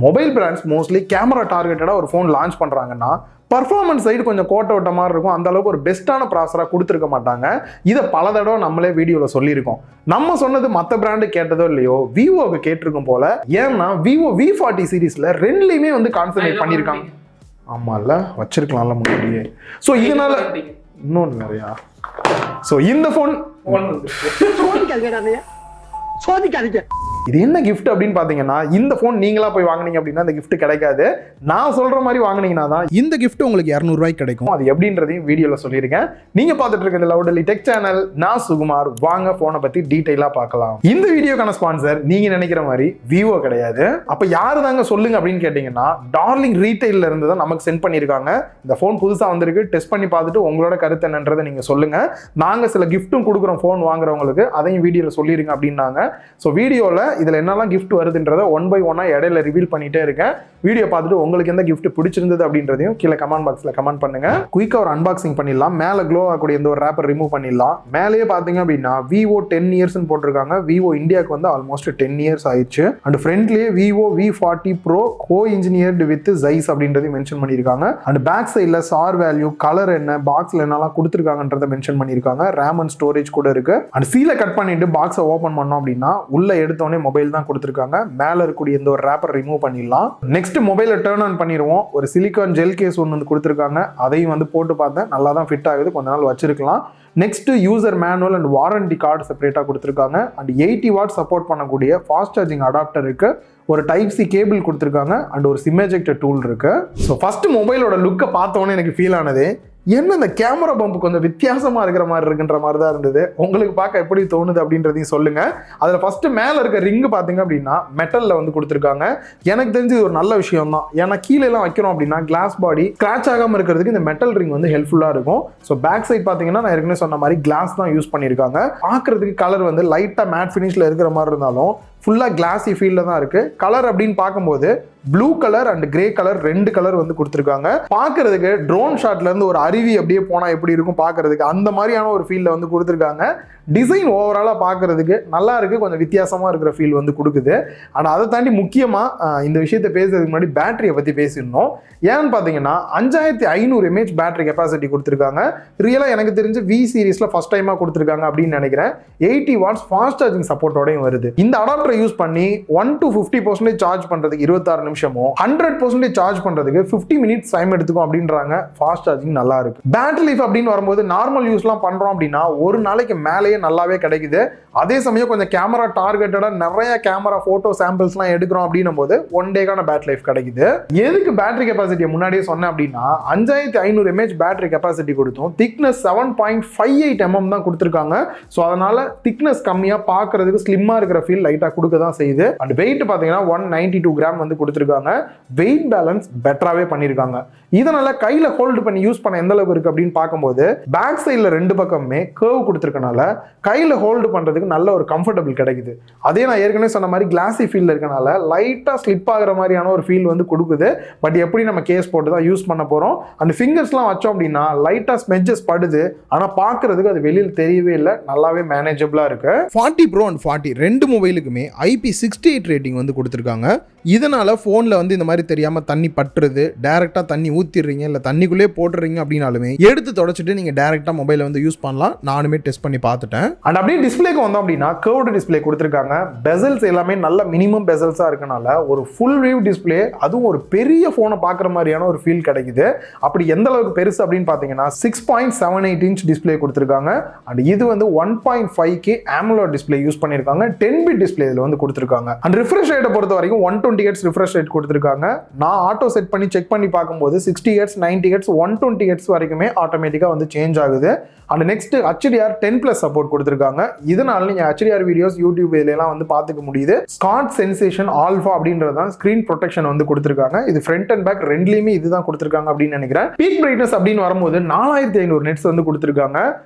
Mobile brands mostly camera டார்கெட்டடாக ஒரு phone launch பண்ணுறாங்கன்னா performance side கொஞ்சம் கோட்டை விட்ட மாதிரி இருக்கும். அந்த அளவுக்கு ஒரு பெஸ்ட்டான ப்ராசராக கொடுத்துருக்க மாட்டாங்க. இதை பல தடவை நம்மளே வீடியோவில் சொல்லியிருக்கோம். நம்ம சொன்னது மற்ற பிராண்டு கேட்டதோ இல்லையோ விவோவுக்கு கேட்டிருக்கும் போல. ஏன்னா விவோ V40 சீரீஸில் ரெண்டுலையுமே வந்து கான்சன்ட்ரேட் பண்ணியிருக்காங்க. ஆமாம்ல, வச்சிருக்கலாம்ல முன்னாடியே. ஸோ இதனால இன்னொன்று நிறையா. ஸோ இந்த ஃபோன் சோதிக்காதீங்க. இது என்ன கிஃப்ட் அப்படின்னு பார்த்தீங்கன்னா, இந்த ஃபோன் நீங்களா போய் வாங்கினீங்க அப்படின்னா அந்த கிஃப்ட் கிடைக்காது. நான் சொல்ற மாதிரி வாங்கினீங்கன்னா தான் இந்த கிஃப்ட் உங்களுக்கு 200 ரூபாய்க்கு கிடைக்கும். அது எப்படின்றதையும் வீடியோவில் சொல்லியிருக்கேன். நீங்க பார்த்துட்டு இருக்கிறது லவுடலி டெக் சேனல். நான் சுகுமார். வாங்க ஃபோனை பத்தி டீட்டெயிலாக பார்க்கலாம். இந்த வீடியோக்கான ஸ்பான்சர் நீங்க நினைக்கிற மாதிரி விவோ கிடையாது. அப்ப யாரு தாங்க சொல்லுங்க அப்படின்னு கேட்டீங்கன்னா, டார்லிங் ரீட்டைல்ல இருந்து தான் நமக்கு சென்ட் பண்ணியிருக்காங்க. இந்த ஃபோன் புதுசா வந்திருக்கு, டெஸ்ட் பண்ணி பார்த்துட்டு உங்களோட கருத்து என்னன்றதை நீங்க சொல்லுங்க. நாங்க சில கிஃப்ட்டும் கொடுக்குறோம் ஃபோன் வாங்குறவங்களுக்கு, அதையும் வீடியோவில் சொல்லிருங்க அப்படின்னாங்க. ஸோ வீடியோவில் இதில் என்னெல்லாம் கிஃப்ட் வருதுன்றதை ஒன் பை ஒன்னா இடையில ரிவீல் பண்ணிட்டே இருக்கேன். வீடியோ பார்த்துட்டு உங்களுக்கு எந்த கிஃப்ட் பிடிச்சிருந்தது அப்படின்றதையும் கீழே கமெண்ட் பாக்ஸ்ல கமெண்ட் பண்ணுங்க. குயிக்கா ஒரு அன்பாக்சிங் பண்ணிடலாம். மேலே க்ளோ ஆகக்கூடிய இந்த ஒரு ரேப்பர் ரிமூவ் பண்ணிடலாம். மேலேயே பார்த்தீங்க அப்படின்னா விவோ 10 இயர்ஸ்னு போட்டிருக்காங்க. விவோ இந்தியாவுக்கு வந்து ஆல்மோஸ்ட் 10 இயர்ஸ் ஆயிடுச்சு. அண்ட் ஃப்ரண்ட்லேயே Vivo V40 Pro co engineered with Zeiss அப்படின்றதையும் மென்ஷன் பண்ணியிருக்காங்க. அண்ட் பேக் சைடில் சார் வேல்யூ, கலர் என்ன, பாக்ஸில் என்னெல்லாம் கொடுத்துருக்காங்கன்றதை மென்ஷன் பண்ணியிருக்காங்க. ரேம் அண்ட் ஸ்டோரேஜ் கூட இருக்கு. அண்ட் சீலை கட் பண்ணிட்டு பாக்ஸை ஓப்பன் பண்ணோம் அப்படின்னா உள்ள எடுத்தோடனே மொபைல் தான் கொடுத்துருக்காங்க. மேல இருக்கக்கூடிய இந்த ஒரு ரேப்பர் ரிமூவ் பண்ணிடலாம். நெக்ஸ்ட் மொபைலை டர்ன் ஆன் பண்ணிடுவோம். ஒரு சிலிகான் ஜெல் கேஸ் ஒன்று வந்து கொடுத்துருக்காங்க. அதையும் வந்து போட்டு பார்த்தேன், நல்லா தான் ஃபிட் ஆகுது. கொஞ்ச நாள் வச்சிருக்கலாம். Next user manual and warranty card செப்பரேட்டாக கொடுத்துருக்காங்க. அண்ட் 80 வாட் சப்போர்ட் பண்ணக்கூடிய ஃபாஸ்ட் சார்ஜிங் அடாப்டர் இருக்கு. ஒரு டைப் சி கேபிள் கொடுத்துருக்காங்க. அண்ட் ஒரு சிம் எஜெக்டர் டூல் இருக்கு. ஸோ ஃபர்ஸ்ட் மொபைலோட லுக்கை பார்த்தோன்னே எனக்கு ஃபீல் ஆனது, என்ன இந்த கேமரா பம்ப் கொஞ்சம் வித்தியாசமா இருக்கிற மாதிரி இருக்குன்ற மாதிரி தான் இருந்தது. உங்களுக்கு பார்க்க எப்படி தோணுது அப்படின்றதையும் சொல்லுங்க. அதில் ஃபர்ஸ்ட் மேலே இருக்க ரிங்கு பார்த்தீங்க அப்படின்னா மெட்டலில் வந்து கொடுத்துருக்காங்க. எனக்கு தெரிஞ்சு இது ஒரு நல்ல விஷயம் தான். ஏன்னா கீழே எல்லாம் வைக்கிறோம் அப்படின்னா கிளாஸ் பாடி ஸ்க்ராட்ச் ஆகாமல் இருக்கிறதுக்கு இந்த மெட்டல் ரிங் வந்து ஹெல்ப்ஃபுல்லாக இருக்கும். ஸோ பேக் சைட் பார்த்தீங்கன்னா நான் ஏற்கனவே சொன்ன மாதிரி கிளாஸ் தான் யூஸ் பண்ணியிருக்காங்க. பார்க்கறதுக்கு கலர் வந்து லைட்டாக மேட் ஃபினிஷில் இருக்கிற மாதிரி இருந்தாலும் ஃபுல்லாக கிளாஸி ஃபீல்டில் தான் இருக்குது. கலர் அப்படின்னு பார்க்கும்போது blue colour and grey colour 2 colour வந்து கொடுத்துருக்காங்க. பார்க்கறதுக்கு ட்ரோன் ஷாட்ல இருந்து ஒரு அருவி அப்படியே போனால் எப்படி இருக்கும் பார்க்கறதுக்கு, அந்த மாதிரியான ஒரு ஃபீல்டில் வந்து கொடுத்துருக்காங்க. டிசைன் ஓவராலாக பார்க்கறதுக்கு நல்லா இருக்குது, கொஞ்சம் வித்தியாசமாக இருக்கிற ஃபீல் வந்து கொடுக்குது. ஆனால் அதை தாண்டி முக்கியமாக இந்த விஷயத்தை பேசுறதுக்கு முன்னாடி பேட்டரியை பற்றி பேசிடணும். ஏன்னு பார்த்தீங்கன்னா 5500 mAh பேட்டரி கெப்பாசிட்டி கொடுத்துருக்காங்க. ரியலாக எனக்கு தெரிஞ்சு V சீரீஸில் ஃபர்ஸ்ட் டைமாக கொடுத்துருக்காங்க அப்படின்னு நினைக்கிறேன். 80 வாட்ஸ் ஃபாஸ்ட் சார்ஜிங் சப்போர்ட்டோடையும் வருது. இந்த அடாப்டரை யூஸ் பண்ணி 1 to 50% சார்ஜ் பண்ணுறதுக்கு 26 நிமிஷமும் 100% சார்ஜ் பண்ணுறதுக்கு 50 மினிட்ஸ் டைம் எடுத்துக்கும் அப்படின்றாங்க. ஃபாஸ்ட் சார்ஜிங் நல்லா இருக்கு. பேட்டரி லைஃப் அப்படின்னு வரும்போது நார்மல் யூஸ்லாம் பண்ணுறோம் அப்படின்னா ஒரு நாளைக்கு மேலேயே நல்லாவே கிடைக்குது. அதே சமயம் கொஞ்சம் கேமரா டார்கெட்டடா நிறைய கேமரா போட்டோ சாம்பிள்ஸ்லாம் எடுக்கிறோம் அப்படின்னும் போது 1 டேக்கான பேட்டரி லைஃப் கிடைக்குது. எதுக்கு பேட்டரி கெப்பாசிட்டியை முன்னாடியே சொன்னேன் அப்படின்னா 5500 mAh பேட்டரி கெப்பாசிட்டி கொடுத்தோம். திக்னஸ் 7.58 mm தான் கொடுத்துருக்காங்க. ஸோ அதனால திக்னஸ் கம்மியாக பார்க்கறதுக்கு ஸ்லிம்மாக இருக்கிற ஃபீல் லைட்டாக கொடுக்க தான் செய்யுது. அண்ட் வெயிட் பார்த்தீங்கன்னா 192 கிராம் வந்து கொடுத்துருக்காங்க. வெயிட் பேலன்ஸ் பெட்டராகவே பண்ணியிருக்காங்க. இதனால கையில் ஹோல்டு பண்ணி யூஸ் பண்ண எந்த அளவுக்கு இருக்கு அப்படின்னு பார்க்கும்போது பேக் சைடில் 2 பக்கமே கர்வ் கொடுத்துருக்கனால கையில் ஹோல்டு பண்ணுறதுக்கு நல்ல ஒரு கம்ஃபர்டபுள் கிடைக்குது. அதே நான் ஏற்கனவே சொன்ன மாதிரி கிளாஸி ஃபீல் இருக்கனால லைட்டாக ஸ்லிப் ஆகிற மாதிரியான ஒரு ஃபீல் வந்து கொடுக்குது. பட் எப்படி நம்ம கேஸ் போட்டு தான் யூஸ் பண்ண போகிறோம். அந்த ஃபிங்கர்ஸ்லாம் வச்சோம் அப்படின்னா லைட்டாக ஸ்மெட்ஜஸ் படுது. ஆனால் பார்க்கறதுக்கு அது வெளியில் தெரியவே இல்லை, நல்லாவே மேனேஜபிளாக இருக்கு. 40 Pro அண்ட் 40 ரெண்டு மொபைலுக்குமே IP68 ரேட்டிங் வந்து கொடுத்துருக்காங்க. இதனால ஃபோனில் வந்து இந்த மாதிரி தெரியாமல் தண்ணி பட்டுறது, டேரெக்டாக தண்ணி ஊற்றிடுறீங்க இல்லை தண்ணிக்குள்ளே போட்டுறீங்க அப்படின்னாலுமே எடுத்து தொடச்சிட்டு நீங்கள் டேரெக்டாக மொபைலை வந்து யூஸ் பண்ணலாம். நானுமே டெஸ்ட் பண்ணி பார்த்துட்டேன். அண்ட் அப்படியே டிஸ்பிளேக்கு வந்தோம் அப்படின்னா கர்வ்டு டிஸ்பிளே கொடுத்துருக்காங்க. பெசல்ஸ் எல்லாமே நல்ல மினிமம் பெசல்ஸாக இருக்கனால ஒரு ஃபுல் வியூ டிஸ்பிளே, அதுவும் ஒரு பெரிய ஃபோனை பார்க்குற மாதிரியான ஒரு ஃபீல் கிடைக்குது. அப்படி எந்த அளவுக்கு பெருசு அப்படின்னு பார்த்தீங்கன்னா 6.78 inch டிஸ்பிளே கொடுத்துருக்காங்க. அண்ட் இது வந்து 1.5K AMOLED டிஸ்பிளே யூஸ் பண்ணியிருக்காங்க. 10-bit டிஸ்பிளே இதில் வந்து கொடுத்துருக்காங்க. அண்ட் ரிஃப்ரெஷ் ரேட்டை பொறுத்த வரைக்கும் 120 Hz ரிஃப்ரெஷ் ரேட் கொடுத்துருக்காங்க. நான் ஆட்டோ செட் பண்ணி செக் பண்ணி பார்க்கும்போது 60 Hz, 90 Hz, 120 Hz வரைக்குமே ஆட்டோமேட்டிக்காக வந்து சேஞ்ச் ஆகுது. அண்ட் நெக்ஸ்ட் HDR 10+ சப்போர்ட் கொடுத்துருக்காங்க. இதனால நீங்கள் HDR வீடியோஸ் யூடியூப் இதெல்லாம் வந்து பார்த்துக்க முடியுது. ஸ்காட் சென்சேஷன் ஆல்ஃபா அப்படின்றது தான் ஸ்க்ரீன் ப்ரொடெக்ஷன் வந்து கொடுத்துருக்காங்க. இது ஃப்ரண்ட் அண்ட் பேக் ரெண்டுலேயுமே இதுதான் கொடுத்துருக்காங்க அப்படின்னு நினைக்கிறேன். பீக் பிரைட்னஸ் அப்படின்னு வரும்போது 4500 nits வந்து கொடுத்துருக்காங்க.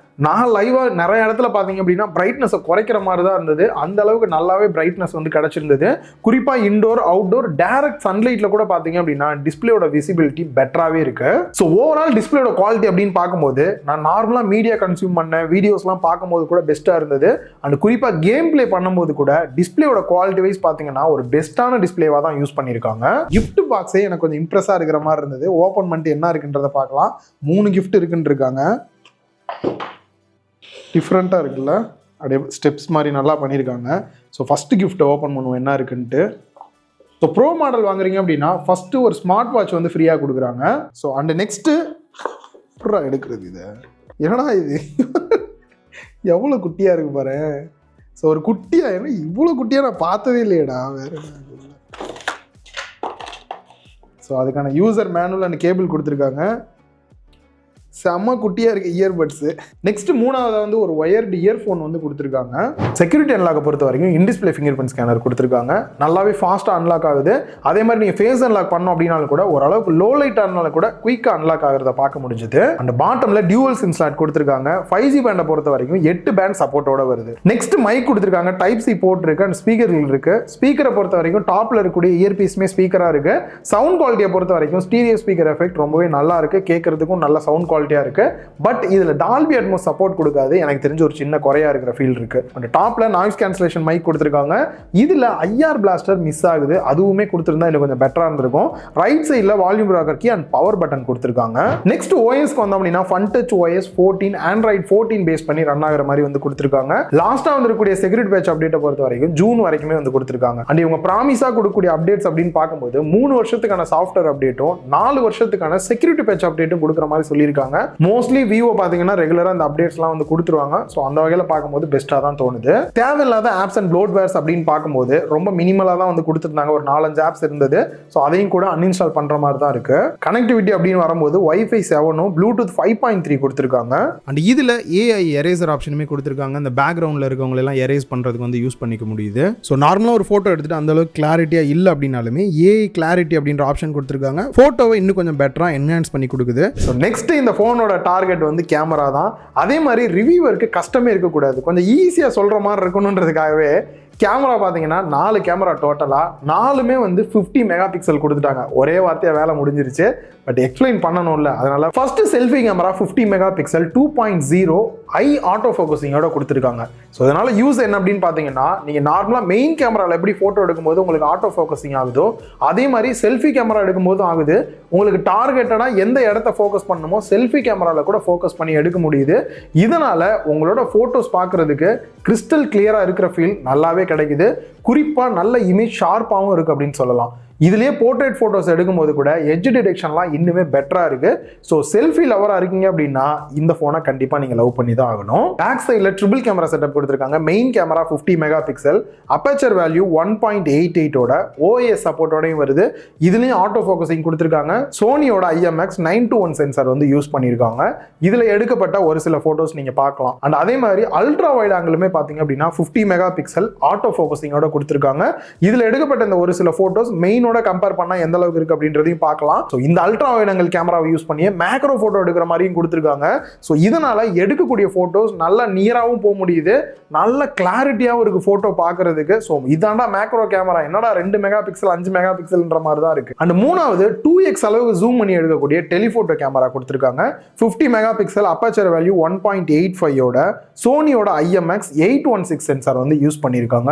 நான் லைவா நிறைய இடத்துல பார்த்தீங்க அப்படின்னா பிரைட்னஸை குறைக்கிற மாதிரி தான் இருந்தது. அந்த அளவுக்கு நல்லாவே பிரைட்னஸ் வந்து கிடைச்சிருந்தது. குறிப்பாக இன்டோர் அவுட்டோர் டைரக்ட் சன்லைட்ல கூட பார்த்தீங்க அப்படின்னா டிஸ்பிளேயோட விசிபிலிட்டி பெட்டராகவே இருக்கு. ஸோ ஓவரால் டிஸ்பிளேயோட குவாலிட்டி அப்படின்னு பார்க்கும்போது நான் நார்மலாக மீடியா கன்சியூம் பண்ண வீடியோஸ்லாம் பார்க்கும்போது கூட பெஸ்ட்டாக இருந்தது. அண்ட் குறிப்பாக கேம் பிளே பண்ணும்போது கூட டிஸ்பிளேயோட குவாலிட்டி வைஸ் பார்த்தீங்கன்னா ஒரு பெஸ்ட்டான டிஸ்பிளேவாக தான் யூஸ் பண்ணியிருக்காங்க. கிஃப்ட் பாக்ஸே எனக்கு கொஞ்சம் இம்ப்ரெஸ்ஸாக இருக்கிற மாதிரி இருந்தது. ஓப்பன் பண்ணிட்டு என்ன இருக்குன்றதை பார்க்கலாம். 3 கிஃப்ட் இருக்குன்னு இருக்காங்க. டிஃப்ரெண்ட்டாக இருக்குல்ல, அப்படியே ஸ்டெப்ஸ் மாதிரி நல்லா பண்ணியிருக்காங்க. ஸோ ஃபஸ்ட்டு கிஃப்ட்டை ஓப்பன் பண்ணுவோம் என்ன இருக்குன்ட்டு. ஸோ ப்ரோ மாடல் வாங்குறீங்க அப்படின்னா ஃபஸ்ட்டு ஒரு ஸ்மார்ட் வாட்ச் வந்து ஃப்ரீயாக கொடுக்குறாங்க. ஸோ அண்ட் நெக்ஸ்ட்டு எடுக்கிறது இது என்னடா இது எவ்வளோ குட்டியாக இருக்கு பாரு. ஸோ ஒரு குட்டியாக ஏன்னா இவ்வளோ குட்டியாக நான் பார்த்ததே இல்லையடா வேறு. ஸோ அதுக்கான யூசர் மேனுவல் அண்ட் கேபிள் கொடுத்துருக்காங்க. செம்ம குட்டியாக இருக்குது இயர்பட்ஸு. நெக்ஸ்ட் மூணாவதாக வந்து ஒரு ஒயர்டு இயர்ஃபோன் வந்து கொடுத்துருக்காங்க. செக்யூரிட்டி அன்லாக்கை பொறுத்த வரைக்கும் இன்டிஸ்பிளே ஃபிங்கர் பிரிண்ட் ஸ்கேனர் கொடுத்துருக்காங்க. நல்லாவே ஃபாஸ்ட்டாக அன்லாக் ஆகுது. அதே மாதிரி நீங்கள் ஃபேஸ் அன்லாக் பண்ணோம் அப்படின்னாலும் கூட ஓரளவுக்கு லோ லைட் ஆனாலும் கூட குயிக்காக அன்லாக் ஆகிறத பார்க்க முடிஞ்சுது. அந்த பாட்டமில் டியூவல் சிம் ஸ்லாட் கொடுத்துருக்காங்க. 5G பேண்டை பொறுத்த வரைக்கும் 8 பேண்ட் சப்போர்ட்டோட வருது. நெக்ஸ்ட் மைக் கொடுத்துருக்காங்க. டைப் சி போர்ட் இருக்கு அண்ட் ஸ்பீக்கர்கள் இருக்கு. ஸ்பீக்கரை பொறுத்த வரைக்கும் டாப்ல இருக்கக்கூடிய இயர்பீஸுமே ஸ்பீக்கராக இருக்கு. சவுண்ட் குவாலிட்டியை பொறுத்த வரைக்கும் ஸ்டீரியோ ஸ்பீக்கர் எஃபெக்ட் ரொம்பவே நல்லா இருக்கு. கேட்கறதுக்கும் நல்ல சவுண்ட் குவாலிட்டியாக இருக்கு. பட் இதுல டால்பி அட்மோஸ் சப்போர்ட் கொடுக்காது. எனக்கு தெரிஞ்ச ஒரு சின்ன குறையா இருக்கிற ஃபீல் இருக்கு. அந்த டாப்ல நாய்ஸ் கேன்சலேஷன் மைக் கொடுத்துருக்காங்க. இதுல ஐஆர் பிளாஸ்டர் மிஸ் ஆகுது. அதுவுமே கொடுத்திருந்தா இன்னும் கொஞ்சம் பெட்டரா இருந்திருக்கும். ரைட் சைடுல volume rocker key and power button கொடுத்துருக்காங்க. நெக்ஸ்ட் ஓஎஸ்க்கு வந்தோம் அப்படின்னா ஃபன்டச் ஓஎஸ் 14 ஆண்ட்ராய்ட் 14 பேஸ் பண்ணி ரன் ஆகிற மாதிரி வந்து கொடுத்துருக்காங்க. லாஸ்டா வந்திருக்கக்கூடிய செக்யூரிட்டி பேட்ச் அப்டேட்டை பொறுத்த வரைக்கும் ஜூன் வரைக்குமே வந்து கொடுத்துருக்காங்க. அண்ட் இவங்க ப்ராமிஸா கொடுக்கக்கூடிய அப்டேட்ஸ் அப்படின்னு பார்க்கும்போது 3 வருஷத்துக்கான சாஃப்ட்வேர் அப்டேட்டும் 4 வருஷத்துக்கான செக்யூரிட்டி பேட்ச் அப்டேட்டும் கொடுக்குற மாதிரி சொல்லியிருக்காங்க. மோஸ்ட்லி விவோ பார்த்தீங்கன்னா ரெகுலராக அந்த அப்டேட்ஸ்லாம் வந்து கொடுத்துருவாங்க. ஸோ அந்த வகையில் பார்க்கும்போது பெஸ்ட்டாக தான் தோணுது. தேவையில்லாத ஆப்ஸ் அண்ட் ப்ளோட்வேர்ஸ் அப்படின்னு பார்க்கும்போது ரொம்ப மினிமலாக தான் வந்து கொடுத்துருந்தாங்க. ஒரு 4-5 ஆப்ஸ் இருந்தது. ஸோ அதையும் கூட அன்இன்ஸ்டால் பண்ணுற மாதிரி தான் இருக்கு. கனெக்டிவிட்டி அப்படின்னு வரும்போது Wi-Fi 7ம் ப்ளூடூத் 5.3 கொடுத்துருக்காங்க. அண்ட் இதில் ஏஐ எரேசர் ஆப்ஷனுமே கொடுத்துருக்காங்க. அந்த பேக்ரவுண்டில் இருக்கவங்க எல்லாம் எரேஸ் பண்ணுறதுக்கு வந்து யூஸ் பண்ணிக்க முடியுது. ஸோ நார்மலாக ஒரு ஃபோட்டோ எடுத்துட்டு அந்த அளவுக்கு கிளாரிட்டியாக இல்லை அப்படின்னாலுமே ஏஐ கிளாரிட்டி அப்படின்ற ஆப்ஷன் கொடுத்துருக்காங்க. ஃபோட்டோவை இன்னும் கொஞ்சம் பெட்டராக என்ஹான்ஸ் பண்ணி கொடுக்குது. ஸோ நெக்ஸ்ட் இந்த ஃபோனோட டார்கெட் வந்து கேமரா தான். அதே மாதிரி ரிவ்யூவருக்கு கஷ்டமே இருக்கக்கூடாது. கொஞ்சம் ஈஸியாக சொல்கிற மாதிரி இருக்கணுன்றதுக்காகவே கேமரா பார்த்தீங்கன்னா 4 கேமரா டோட்டலாக 4மே வந்து 50 மெகா பிக்சல் கொடுத்துட்டாங்க. ஒரே வார்த்தையாக வேலை முடிஞ்சிருச்சு. பட் எக்ஸ்பிளைன் பண்ணணும்ல, அதனால first selfie camera 50 mega pixel 2.0 ஐ ஆட்டோ ஃபோக்கஸிங்கோட கொடுத்துருக்காங்க. ஸோ அதனால யூஸ் என்ன அப்படின்னு பார்த்தீங்கன்னா நீங்கள் நார்மலாக மெயின் கேமராவில் எப்படி ஃபோட்டோ எடுக்கும்போது உங்களுக்கு ஆட்டோ ஃபோக்கஸிங் ஆகுதோ அதே மாதிரி செல்ஃபி கேமரா எடுக்கும்போதும் ஆகுது. உங்களுக்கு டார்கெட்டடாக எந்த இடத்த ஃபோக்கஸ் பண்ணணுமோ செல்ஃபி கேமராவில் கூட ஃபோக்கஸ் பண்ணி எடுக்க முடியுது. இதனால உங்களோட ஃபோட்டோஸ் பார்க்கறதுக்கு கிறிஸ்டல் கிளியராக இருக்கிற ஃபீல் நல்லாவே கிடைக்குது. குறிப்பாக நல்ல இமேஜ் ஷார்ப்பாகவும் இருக்குது அப்படின்னு சொல்லலாம். இதுலேயே போர்ட்ரேட் ஃபோட்டோஸ் எடுக்கும்போது கூட எட்ஜ் டிடெக்ஷன்லாம் இன்னுமே பெட்டராக இருக்குது. ஸோ செல்ஃபி லவராக இருக்கீங்க அப்படின்னா இந்த ஃபோனை கண்டிப்பாக நீங்கள் லவ் பண்ணி தான் ஆகணும். பேக் சைடில் ட்ரிபிள் கேமரா செட்டப் கொடுத்துருக்காங்க. Main camera 50 megapixel, aperture value 1.88ஓட ஓஎஸ் சப்போர்ட்டோடையும் வருது. இதுலேயும் ஆட்டோ ஃபோக்கஸிங் கொடுத்துருக்காங்க. சோனியோட IMX 921 சென்சார் வந்து யூஸ் பண்ணியிருக்காங்க. இதில் எடுக்கப்பட்ட ஒரு சில ஃபோட்டோஸ் நீங்கள் பார்க்கலாம். அண்ட் அதே மாதிரி அல்ட்ரா வைட் ஆங்கிளுமே பார்த்தீங்க அப்படின்னா 50 மெகா பிக்சல் ஆட்டோ ஃபோக்கஸிங்கோட கொடுத்துருக்காங்க. இதில் எடுக்கப்பட்ட இந்த ஒரு சில ஃபோட்டோஸ் மெயின் கம்பேர் பண்ணா எந்த அளவுக்கு இருக்கு அப்படின்றதையும் பார்க்கலாம். சோ இந்த அல்ட்ரா வைட் ஆங்கிள் கேமராவை யூஸ் பண்ணி மேக்ரோ போட்டோ எடுக்கிற மாதிரியும் கொடுத்திருக்காங்க. சோ இதனால எடுக்கக்கூடிய போட்டோஸ் நல்ல நியராவும் போக முடியுது, நல்ல கிளாரிட்டியாவும் இருக்கு போட்டோ பார்க்கிறதுக்கு. சோ இதாண்டா மேக்ரோ கேமரா, என்னடா 2 மெகா பிக்சல் 5 மெகா பிக்சல்ன்ற மாதிரி தான் இருக்கு. அண்ட் மூணாவது 2x அளவுக்கு ஜூம் பண்ணி எடுக்கக்கூடிய டெலிஃபோட்டோ கேமரா கொடுத்திருக்காங்க. 50 மெகா பிக்சல், அப்பேச்சர் வேல்யூ 1.85ஓட சோனியோட IMX 816 சென்சார் வந்து யூஸ் பண்ணியிருக்காங்க.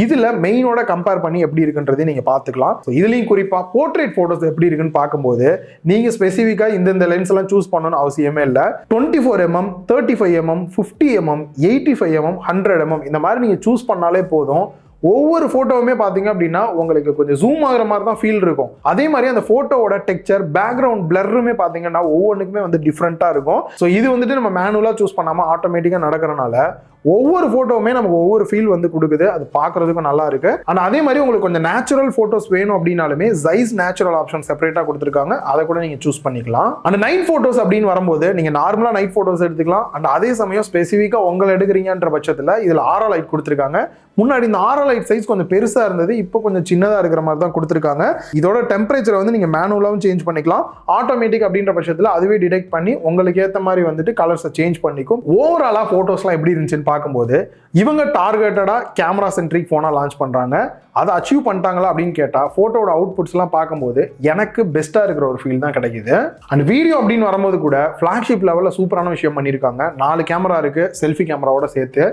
இதுல மெயினோட கம்பேர் பண்ணி எப்படி இருக்குன்றதை நீங்க பார்த்துக்கலாம். இதுலயும் குறிப்பா போர்ட்ரேட் போட்டோஸ் எப்படி இருக்குன்னு பார்க்கும்போது நீங்க ஸ்பெசிஃபிக்கா இந்த லென்ஸ் எல்லாம் சூஸ் பண்ணணும்னு அவசியமே இல்லை. 24mm, 35mm, 50mm, 85mm, 100mm இந்த மாதிரி நீங்க சூஸ் பண்ணாலே போதும். ஒவ்வொரு போட்டோவுமே பாத்தீங்க அப்படின்னா உங்களுக்கு கொஞ்சம் ஜூம் ஆகுற மாதிரி தான் ஃபீல் இருக்கும். அதே மாதிரி அந்த போட்டோவோட டெக்ஸ்சர், பேக்ரவுண்ட் பிளர்ருமே பாத்தீங்கன்னா ஒவ்வொன்றுக்குமே வந்து டிஃப்ரெண்டா இருக்கும். ஸோ இது வந்துட்டு நம்ம மேனுவலா சூஸ் பண்ணாம ஆட்டோமேட்டிக்கா நடக்கிறனால ஒவ்வொரு போட்டோவுமே நமக்கு ஒவ்வொரு ஃபீல் வந்து கொடுக்குது. அது பார்க்கறதுக்கும் நல்லா இருக்கு. அண்ட் அதே மாதிரி உங்களுக்கு கொஞ்சம் நேச்சுரல் போட்டோஸ் வேணும் அப்படின்னாலுமே ஜைஸ் நேச்சுரல் ஆப்ஷன் செப்பரேட்டா கொடுத்துருக்காங்க. அதை கூட நீங்க சூஸ் பண்ணிக்கலாம். அந்த நைட் போட்டோஸ் அப்படின்னு வரும்போது நீங்க நார்மலா நைட் போட்டோஸ் எடுத்துக்கலாம். அண்ட் அதே சமயம் ஸ்பெசிஃபிக்கா உங்களை எடுக்கிறீங்கன்ற பட்சத்தில் இதுல ஆரா லைட் கொடுத்துருக்காங்க. முன்னாடி இந்த ஆரா லைட் சைஸ் கொஞ்சம் பெருசா இருந்தது, இப்போ கொஞ்சம் சின்னதா இருக்கிற மாதிரி தான் கொடுத்துருக்காங்க. இதோட டெம்பரேச்சர் வந்து நீங்க மேனுவலாவும் சேஞ்ச் பண்ணிக்கலாம். ஆட்டோமேட்டிக் அப்படின்ற பட்சத்தில் அதுவே டிடெக்ட் பண்ணி உங்களுக்கு ஏற்ற மாதிரி வந்துட்டு கலர்ஸை சேஞ்ச் பண்ணிக்கும். ஓவராலா போட்டோஸ்லாம் எப்படி இருந்துச்சுன்னு பார்க்கும்போது இவங்க டார்கெட்டடா கேமரா சென்ட்ரிக் போனா லான்ச் பண்றாங்க. அதை அச்சீவ் பண்ணிட்டாங்களா அப்படின்னு கேட்டா போட்டோட அவுட்புட்ஸ்லாம் பார்க்கும்போது எனக்கு பெஸ்டா இருக்கிற ஒரு ஃபீல் தான் கிடைக்குது. அண்ட் வீடியோ அப்படின்னு வரும்போது கூட ஃபிளாக்ஷிப் லெவலில் சூப்பரான விஷயம் பண்ணியிருக்காங்க. 4 கேமரா இருக்கு, செல்ஃபி கேமராவோட சேர்த்து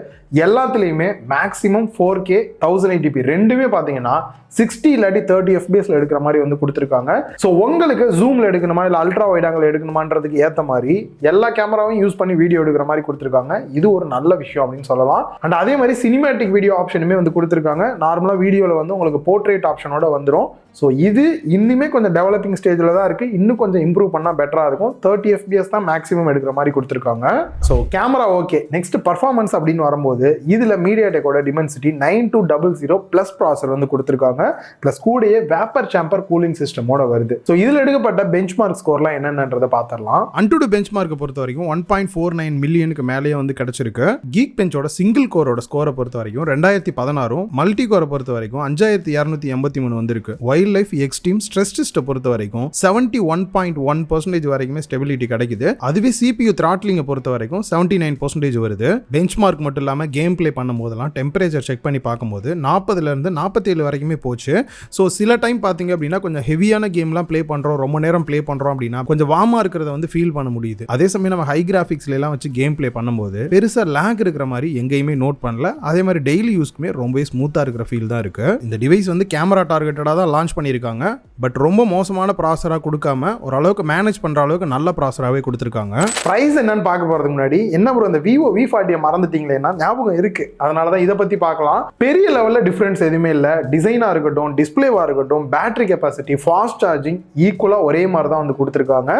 எல்லாத்துலேயுமே மேக்ஸிமம் 4K 1080p ரெண்டுமே பார்த்தீங்கன்னா 60 இல்லாட்டி 30 fps எடுக்கிற மாதிரி வந்து கொடுத்துருக்காங்க. ஸோ உங்களுக்கு ஜூம்ல எடுக்கணுமா இல்லை அல்ட்ரா வைட் ஆங்கிள் எடுக்கணுமான்றதுக்கு ஏற்ற மாதிரி எல்லா கேமராவையும் யூஸ் பண்ணி வீடியோ எடுக்கிற மாதிரி கொடுத்துருக்காங்க. இது ஒரு நல்ல விஷயம் அப்படின்னு சொல்லலாம். அண்ட் அதே மாதிரி சினிமேட்டிக் வீடியோ ஆப்ஷனுமே வந்து கொடுத்துருக்காங்க. நார்மலாக வீடியோவில் வந்து உங்களுக்கு போர்ட்ரேட் ஆப்ஷனோட வந்துடும். ஸோ இது இன்னுமே கொஞ்சம் டெவலப்பிங் ஸ்டேஜில் தான் இருக்குது. இன்னும் கொஞ்சம் இம்ப்ரூவ் பண்ணால் பெட்டராக இருக்கும். 30 fps தான் மேக்ஸிமம் எடுக்கிற மாதிரி கொடுத்துருக்காங்க. So camera okay. Next performance அப்படின்னு வரும்போது இதில் மீடியாடெக்கோட டிமென்சிட்டி 9200 ப்ளஸ் ப்ராசர் வந்து கொடுத்துருக்காங்க. ப்ளஸ் கூடயே வேப்பர் சாம்பர் கூலிங் சிஸ்டமோட வருது. ஸோ இதில் எடுக்கப்பட்ட பெஞ்ச் மார்க் ஸ்கோர்லாம் என்னென்னன்றதை பார்த்துடலாம். அன்டு பெஞ்ச் மார்க்கை பொறுத்த வரைக்கும் 1.49 மில்லியனுக்கு மேலேயே வந்து கிடைச்சிருக்கு. கீக் பெஞ்சோட சிங்கிள் கோரோட ஸ்கோரை பொறுத்த வரைக்கும் 2016, மல்டி கோரை பொறுத்த வரைக்கும் 5283 வந்திருக்கு. வைல்ட் லைஃப் எக்ஸ்ட்ரீம் ஸ்ட்ரெஸ் டெஸ்ட்டை பொறுத்த வரைக்கும் 71.1% வரைக்குமே ஸ்டெபிலிட்டி கிடைக்குது. அதுவே CPU த்ராட்லிங்கை பொறுத்த வரைக்கும் 79% வருது. பெஞ்ச் மார்க் மட்டும் இல்லாமல் கேம் பிளே பண்ணும் போதெல்லாம் டெம்பரேச்சர் செக் பண்ணி பார்க்கும்போது 40லேருந்து 47 வரைக்குமே போச்சு. ஸோ சில டைம் பார்த்தீங்க அப்படின்னா கொஞ்சம் ஹெவியான கேம்லாம் ப்ளே பண்ணுறோம், ரொம்ப நேரம் ப்ளே பண்ணுறோம் அப்படின்னா கொஞ்சம் வார்மாக இருக்கிறத வந்து ஃபீல் பண்ண முடியுது. அதே சமயம் நம்ம ஹை கிராஃபிக்ஸ்ல எல்லாம் வச்சு கேம் பிளே பண்ணும்போது பெருசாக லேக் இருக்கிற மாதிரி எங்கேயுமே நோட் பண்ணல. அதே மாதிரி டெய்லி யூஸ்க்குமே ரொம்பவே ஸ்மூத்தாக இருக்கிற ஃபீல் தான் இருக்கு. இந்த டிவைஸ் வந்து கேமரா டார்கெட்டடாக தான் லான்ச் பண்ணியிருக்காங்க. பட் ரொம்ப மோசமான ப்ராசராக கொடுக்காம ஓரளவுக்கு மேனேஜ் பண்ணுற அளவுக்கு நல்ல ப்ராசராகவே கொடுத்துருக்காங்க. ப்ரைஸ் என்னன்னு பார்க்க போகிறதுக்கு முன்னாடி என்ன ப்ரோ இந்த விவோ V40 மறந்துட்டீங்களேன்னா ஞாபகம் இருக்கு. அதனால தான் இதை பற்றி பார்க்கலாம். பெரிய லெவலில் டிஃப்ரென்ஸ் எதுவுமே இல்லை. டிசைனாக இருக்கட்டும், டிஸ்பிளேவாக இருக்கட்டும், பேட்டரி கெப்பாசிட்டி, ஃபாஸ்ட் சார்ஜிங் ஈக்குவலாக ஒரே மாதிரி தான் வந்து கொடுத்துருக்காங்க.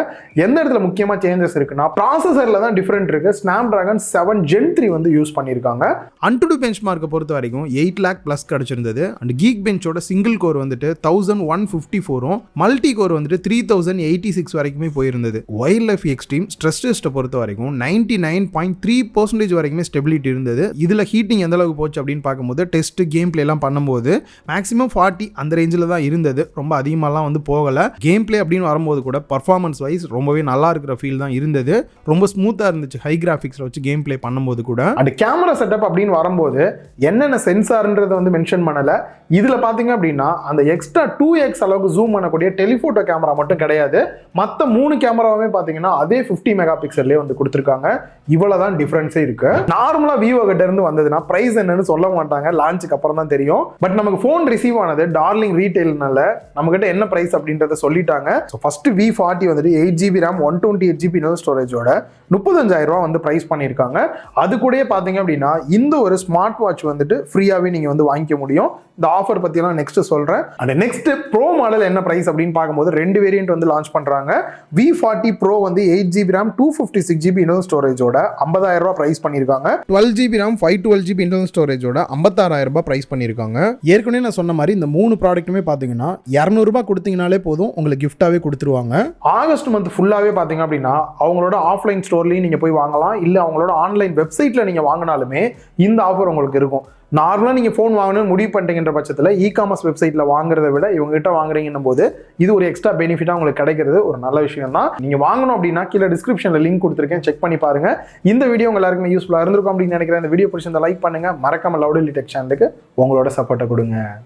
எந்த இடத்துல முக்கியமாக சேஞ்சஸ் இருக்குன்னா ப்ராசஸரில் தான் டிஃப்ரெண்ட் இருக்கு. Snapdragon 7 Gen 3 வந்து யூஸ் பண்ணியிருக்காங்க. அன்டு பெஞ்ச் மார்க்கை பொறுத்த வரைக்கும் 8 lakh ப்ளஸ் கிடைச்சிருந்தது. அண்ட் கீக் பெஞ்சோட சிங்கிள் கோர் வந்துட்டு 1154, மல்டி கோர் வந்துட்டு 3086 வரைக்குமே போயிருந்தது. வைல்ட் லைஃப் எக்ஸ்ட்ரீம் ஸ்ட்ரெஸ் டெஸ்ட்டை பொறுத்த வரைக்கும் 99.3% வரைக்குமே ஸ்டெபிலிட்டி இருந்தது. இதுல ஹீட்டிங் எந்த அளவுக்கு போச்சு அப்படின்னு பார்க்கும்போது டெஸ்ட் கேம் பிளே எல்லாம் பண்ணும்போது மேக்ஸிமம் 40 அந்த ரேஞ்சில் தான் இருந்தது. ரொம்ப அதிகமாலாம் வந்து போகல. கேம் பிளே அப்படின்னு வரும்போது கூட பர்ஃபார்மன்ஸ் வைஸ் ரொம்பவே நல்லா இருக்கிற ஃபீல் தான் இருந்தது. ரொம்ப ஸ்மூத்தாக இருந்துச்சு ஹை கிராஃபிக்ஸில் வச்சு கேம் பிளே பண்ணும்போது கூட. அண்ட் கேமரா செட்டப் அப்படின்னு வரும்போது என்னென்ன சென்சார்ன்றதை வந்து மென்ஷன் பண்ணல. இதுல பாத்தீங்க அப்படின்னா அந்த எக்ஸ்ட்ரா 2x அளவுக்கு ஜூம் பண்ணக்கூடிய டெலிஃபோட்டோ கேமரா மட்டும் கிடையாது. மற்ற 3 கேமராவுமே பாத்தீங்கன்னா அதே 50 மெகா பிக்சல்லே வந்து கொடுத்துருக்காங்க. இவ்வளவுதான் டிஃபரன்ஸே இருக்கு. நார்மலா விவோ கிட்ட இருந்து வந்ததுன்னா பிரைஸ் என்னன்னு சொல்ல மாட்டாங்க, லான்ச்சுக்கு அப்புறம் தான் தெரியும். பட் நமக்கு போன் ரிசீவ் ஆனது டார்லிங் ரீட்டைல்னால நம்ம கிட்ட என்ன பிரைஸ் அப்படின்றத சொல்லிட்டாங்க. ஃபர்ஸ்ட் V40 வந்துட்டு 8GB RAM 128GB இன்டர்னல் ஸ்டோரேஜோட 35,000 ரூபாய் வந்து பிரைஸ் பண்ணியிருக்காங்க. அது கூடயே பாத்தீங்க அப்படின்னா இந்த ஒரு ஸ்மார்ட் வாட்ச் வந்துட்டு ஃப்ரீயாவே நீங்க வந்து வாங்கிக்க முடியும். இந்த ஆஃபர் பத்தி எல்லாம் நெக்ஸ்ட் சொல்றேன். அண்ட் நெக்ஸ்ட் ப்ரோ மாடல் என்ன பிரைஸ் அப்படின்னு பார்க்கும்போது 2 வேரியன்ட் வந்து லான்ச் பண்றாங்க. V40 Pro வந்து 8GB RAM 256GB இன்டர்னல் ஸ்டோரேஜோட 50,000 ரூபாய் பிரைஸ் பண்ணிருக்காங்க. 12GB RAM 512GB இன்டர்னல் ஸ்டோரேஜோட 56,000 ரூபாய் பிரைஸ் பண்ணிருக்காங்க. ஏற்கனவே நான் சொன்ன மாதிரி இந்த 3 ப்ராடக்ட்டுமே பாத்தீங்கன்னா 200 ரூபாய் கொடுத்தீங்கனாலே போதும், உங்களுக்கு கிஃப்டாவே கொடுத்துருவாங்க. ஆகஸ்ட் மந்த் ஃபுல்லாவே பாத்தீங்க அப்படின்னா அவங்களோட ஆஃப்லைன் ஸ்டோர்லயும் நீங்க போய் வாங்கலாம், இல்ல அவங்களோட ஆன்லைன் வெப்சைட்ல நீங்க வாங்கினாலுமே இந்த ஆஃபர் உங்களுக்கு இருக்கும். நார்மலாக நீங்கள் ஃபோன் வாங்கணும்னு முடிவு பண்ணிட்டீங்கன்ற பட்சத்தில் இ-காமர்ஸ் வெப்சைட்டில் வாங்குறத விட இவங்ககிட்ட வாங்குறீங்கன்னும் போது இது ஒரு எக்ஸ்ட்ரா பெனிஃபிட்டாக உங்களுக்கு கிடைக்கிறது ஒரு நல்ல விஷயம் தான். நீங்கள் வாங்கணும் அப்படின்னா கீழே டிஸ்கிரிப்ஷனில் லிங்க் கொடுத்துருக்கேன், செக் பண்ணி பாருங்க. இந்த வீடியோ உங்க எல்லாருக்குமே யூஸ்ஃபுல்லாக இருந்திருக்கும் அப்படின்னு நினைக்கிறேன். இந்த வீடியோ பிடிச்சிருந்தா லைக் பண்ணுங்க, மறக்காம லவ்லி டெக் சேனலுக்கு உங்களோட சப்போர்ட்டை கொடுங்க.